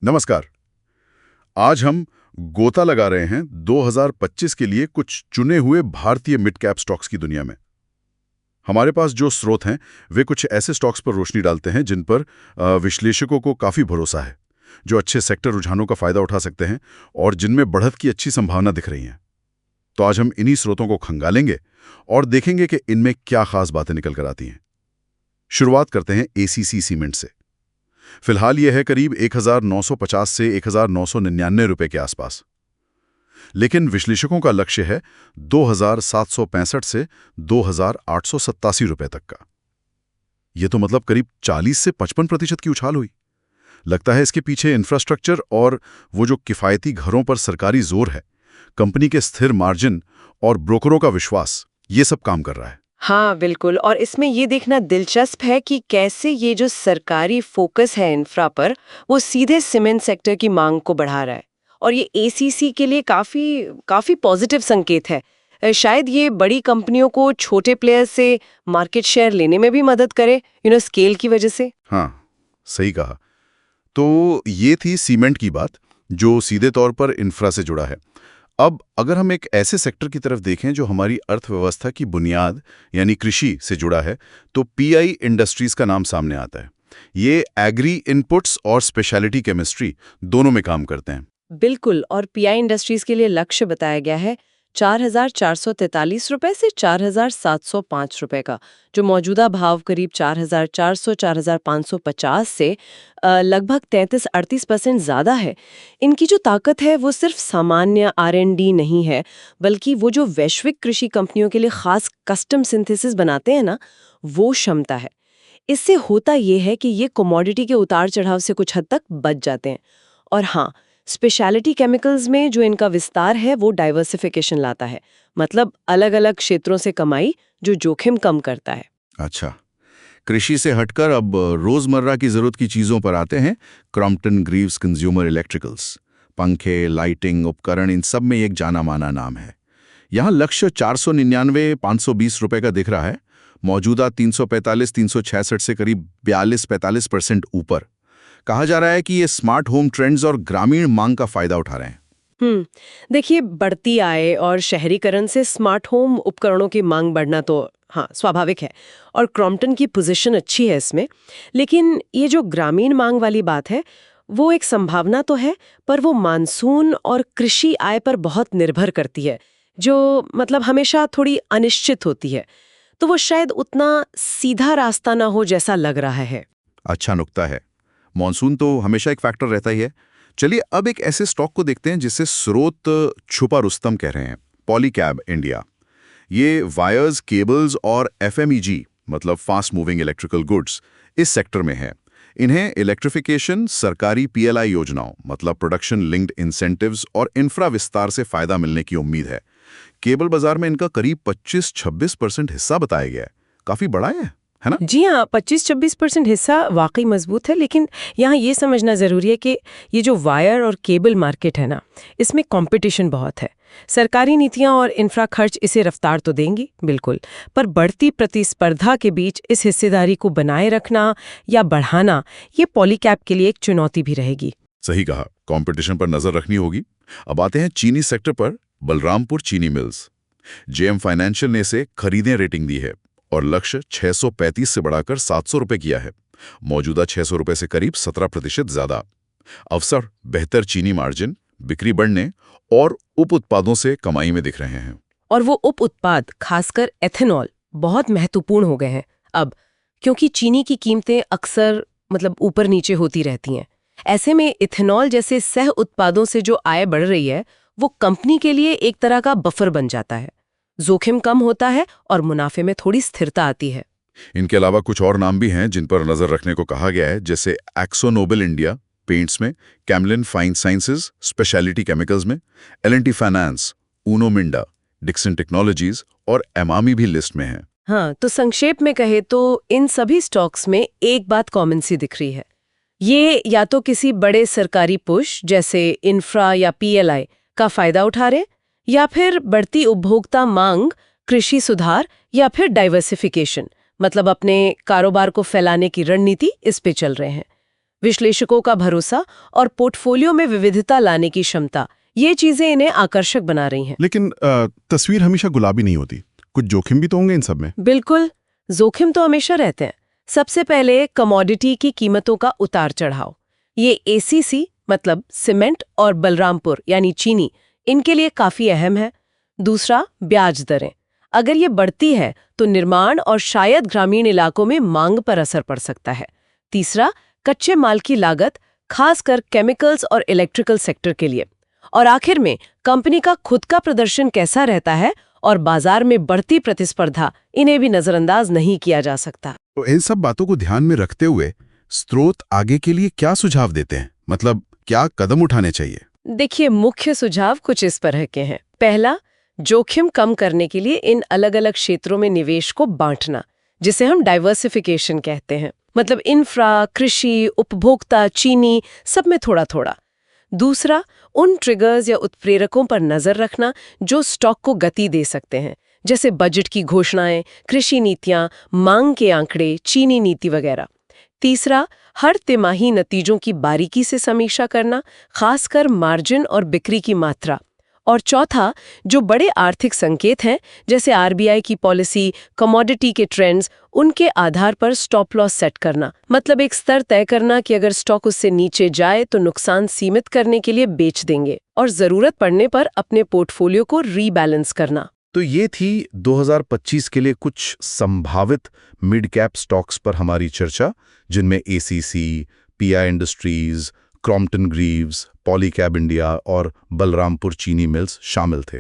नमस्कार। आज हम गोता लगा रहे हैं 2025 के लिए कुछ चुने हुए भारतीय मिड कैप स्टॉक्स की दुनिया में। हमारे पास जो स्रोत हैं वे कुछ ऐसे स्टॉक्स पर रोशनी डालते हैं जिन पर विश्लेषकों को काफ़ी भरोसा है, जो अच्छे सेक्टर रुझानों का फ़ायदा उठा सकते हैं और जिनमें बढ़त की अच्छी संभावना दिख रही हैं। तो आज हम इन्हीं स्रोतों को खंगालेंगे और देखेंगे कि इनमें क्या खास बातें निकल कर आती हैं। शुरुआत करते हैं एसीसी सीमेंट से। फिलहाल यह है करीब 1950 से 1999 रुपए के आसपास, लेकिन विश्लेषकों का लक्ष्य है 2765 से 2887 रुपए तक का। यह तो मतलब करीब 40 से 55% की उछाल हुई। लगता है इसके पीछे इंफ्रास्ट्रक्चर और वो जो किफ़ायती घरों पर सरकारी जोर है, कंपनी के स्थिर मार्जिन और ब्रोकरों का विश्वास, ये सब काम कर रहा है। हाँ बिल्कुल। और इसमें ये देखना दिलचस्प है कि कैसे ये जो सरकारी फोकस है इंफ्रा पर, वो सीधे सीमेंट सेक्टर की मांग को बढ़ा रहा है। और ये एसीसी के लिए काफी काफी पॉजिटिव संकेत है। शायद ये बड़ी कंपनियों को छोटे प्लेयर्स से मार्केट शेयर लेने में भी मदद करे, स्केल की वजह से। हाँ, सही कहा। तो ये थी सीमेंट की बात, जो सीधे तौर पर इंफ्रा से जुड़ा है। अब अगर हम एक ऐसे सेक्टर की तरफ देखें जो हमारी अर्थव्यवस्था की बुनियाद यानी कृषि से जुड़ा है, तो पीआई इंडस्ट्रीज का नाम सामने आता है। ये एग्री इनपुट्स और स्पेशलिटी केमिस्ट्री दोनों में काम करते हैं। बिल्कुल। और पीआई इंडस्ट्रीज के लिए लक्ष्य बताया गया है 4,443 रुपए से 4,705 रुपए का, जो मौजूदा भाव करीब 4,400 4,550 से लगभग 33-38% ज्यादा है। इनकी जो ताकत है वो सिर्फ सामान्य आर&डी नहीं है, बल्कि वो जो वैश्विक कृषि कंपनियों के लिए खास कस्टम सिंथेसिस बनाते हैं ना, वो क्षमता है। इससे होता ये है कि ये कमोडिटी के उतार चढ़ाव से कुछ हद तक बच जाते हैं। और हाँ, स्पेशलिटी केमिकल्स में जो इनका विस्तार है वो डाइवर्सिफिकेशन लाता है, मतलब अलग अलग क्षेत्रों से कमाई, जो जोखिम कम करता है। अच्छा, कृषि से हटकर अब रोजमर्रा की जरूरत की चीजों पर आते हैं। क्रॉम्पटन ग्रीव्स कंज्यूमर इलेक्ट्रिकल्स, पंखे, लाइटिंग उपकरण, इन सब में एक जाना माना नाम है। यहाँ लक्ष्य 499-520 रुपए का दिख रहा है। मौजूदा 345-366 से करीब 42-45% ऊपर। कहा जा रहा है कि ये स्मार्ट होम ट्रेंड्स और ग्रामीण मांग का फायदा उठा रहे हैं। देखिए, बढ़ती आय और शहरीकरण से स्मार्ट होम उपकरणों की मांग बढ़ना तो हाँ स्वाभाविक है, और क्रॉम्पटन की पोजीशन अच्छी है इसमें। लेकिन ये जो ग्रामीण मांग वाली बात है, वो एक संभावना तो है, पर वो मानसून और कृषि आय पर बहुत निर्भर करती है, जो मतलब हमेशा थोड़ी अनिश्चित होती है। तो वो शायद उतना सीधा रास्ता ना हो जैसा लग रहा है। अच्छा नुक्ता है। मॉनसून तो हमेशा एक फैक्टर रहता ही है। चलिए अब एक ऐसे स्टॉक को देखते हैं जिसे स्रोत छुपा रुस्तम कह रहे हैं, पॉलीकैब इंडिया। ये वायर्स, केबल्स और एफएमईजी मतलब फास्ट मूविंग इलेक्ट्रिकल गुड्स इस सेक्टर में है। इन्हें इलेक्ट्रिफिकेशन, सरकारी पीएलआई योजनाओं मतलब प्रोडक्शन लिंक्ड इंसेंटिव्स और इंफ्रा विस्तार से फायदा मिलने की उम्मीद है। केबल बाजार में इनका करीब 25-26% हिस्सा बताया गया है। काफी बड़ा है ना? जी हाँ, 25-26% हिस्सा वाकई मजबूत है। लेकिन यहाँ ये समझना ज़रूरी है कि ये जो वायर और केबल मार्केट है ना, इसमें कंपटीशन बहुत है। सरकारी नीतियाँ और इंफ्रा खर्च इसे रफ्तार तो देंगी बिल्कुल, पर बढ़ती प्रतिस्पर्धा के बीच इस हिस्सेदारी को बनाए रखना या बढ़ाना, ये पॉलीकैब के लिए एक चुनौती भी रहेगी। सही कहा, कंपटीशन पर नजर रखनी होगी। अब आते हैं चीनी सेक्टर पर। बलरामपुर चीनी मिल्स, जेएम फाइनेंशियल ने इसे खरीदें रेटिंग दी है और लक्ष्य 635 से बढ़ाकर 700 रुपए किया है। मौजूदा 600 रुपए से करीब 17% ज्यादा। अवसर बेहतर चीनी मार्जिन, बिक्री बढ़ने और उप उत्पादों से कमाई में दिख रहे हैं। और वो उप उत्पाद, खासकर एथेनॉल, बहुत महत्वपूर्ण हो गए हैं अब, क्योंकि चीनी की कीमतें अक्सर मतलब ऊपर नीचे होती रहती हैं। ऐसे में इथेनॉल जैसे सह उत्पादों से जो आय बढ़ रही है, वो कंपनी के लिए एक तरह का बफर बन जाता है। जोखिम कम होता है और मुनाफे में थोड़ी स्थिरता आती है। इनके अलावा कुछ और नाम भी हैं जिन पर नजर रखने को कहा गया है, जैसे एक्सो नोबेल इंडिया पेंट्स में, Camlin Fine Sciences Speciality Chemicals में, L and T Finance, Uno Minda, Dixon Technologies और एमामी भी लिस्ट में है। हाँ, तो संक्षेप में कहे तो इन सभी स्टॉक्स में एक बात कॉमन सी दिख रही है। ये या तो किसी बड़े सरकारी पुश जैसे इंफ्रा या पीएलआई का फायदा उठा रहे, या फिर बढ़ती उपभोक्ता मांग, कृषि सुधार, या फिर डाइवर्सिफिकेशन मतलब अपने कारोबार को फैलाने की रणनीति इस पे चल रहे हैं। विश्लेषकों का भरोसा और पोर्टफोलियो में विविधता लाने की क्षमता, ये चीजें इन्हें आकर्षक बना रही हैं। लेकिन तस्वीर हमेशा गुलाबी नहीं होती, कुछ जोखिम भी तो होंगे इन सब में। बिल्कुल, जोखिम तो हमेशा रहते हैं। सबसे पहले कमोडिटी की कीमतों का उतार चढ़ाव। ये एसीसी मतलब सीमेंट और बलरामपुर यानी चीनी, इनके लिए काफी अहम है। दूसरा, ब्याज दरें। अगर ये बढ़ती है तो निर्माण और शायद ग्रामीण इलाकों में मांग पर असर पड़ सकता है। तीसरा, कच्चे माल की लागत, खासकर केमिकल्स और इलेक्ट्रिकल सेक्टर के लिए। और आखिर में कंपनी का खुद का प्रदर्शन कैसा रहता है और बाजार में बढ़ती प्रतिस्पर्धा, इन्हें भी नजरअंदाज नहीं किया जा सकता। तो इन सब बातों को ध्यान में रखते हुए स्रोत आगे के लिए क्या सुझाव देते हैं, मतलब क्या कदम उठाने चाहिए? देखिए, मुख्य सुझाव कुछ इस तरह के हैं। पहला, जोखिम कम करने के लिए इन अलग अलग क्षेत्रों में निवेश को बांटना, जिसे हम डाइवर्सिफिकेशन कहते हैं। मतलब इंफ्रा, कृषि, उपभोक्ता, चीनी, सब में थोड़ा थोड़ा। दूसरा, उन ट्रिगर्स या उत्प्रेरकों पर नजर रखना जो स्टॉक को गति दे सकते हैं, जैसे बजट की घोषणाएं, कृषि नीतियां, मांग के आंकड़े, चीनी नीति वगैरह। तीसरा, हर तिमाही नतीजों की बारीकी से समीक्षा करना, खासकर मार्जिन और बिक्री की मात्रा। और चौथा, जो बड़े आर्थिक संकेत हैं, जैसे आरबीआई की पॉलिसी, कमोडिटी के ट्रेंड्स, उनके आधार पर स्टॉप लॉस सेट करना। मतलब एक स्तर तय करना कि अगर स्टॉक उससे नीचे जाए तो नुकसान सीमित करने के लिए बेच देंगे, और जरूरत पड़ने पर अपने पोर्टफोलियो को रीबैलेंस करना। तो ये थी 2025 के लिए कुछ संभावित मिड कैप स्टॉक्स पर हमारी चर्चा, जिनमें ACC, pi industries, Crompton Greaves, Polycab India और बलरामपुर चीनी मिल्स शामिल थे।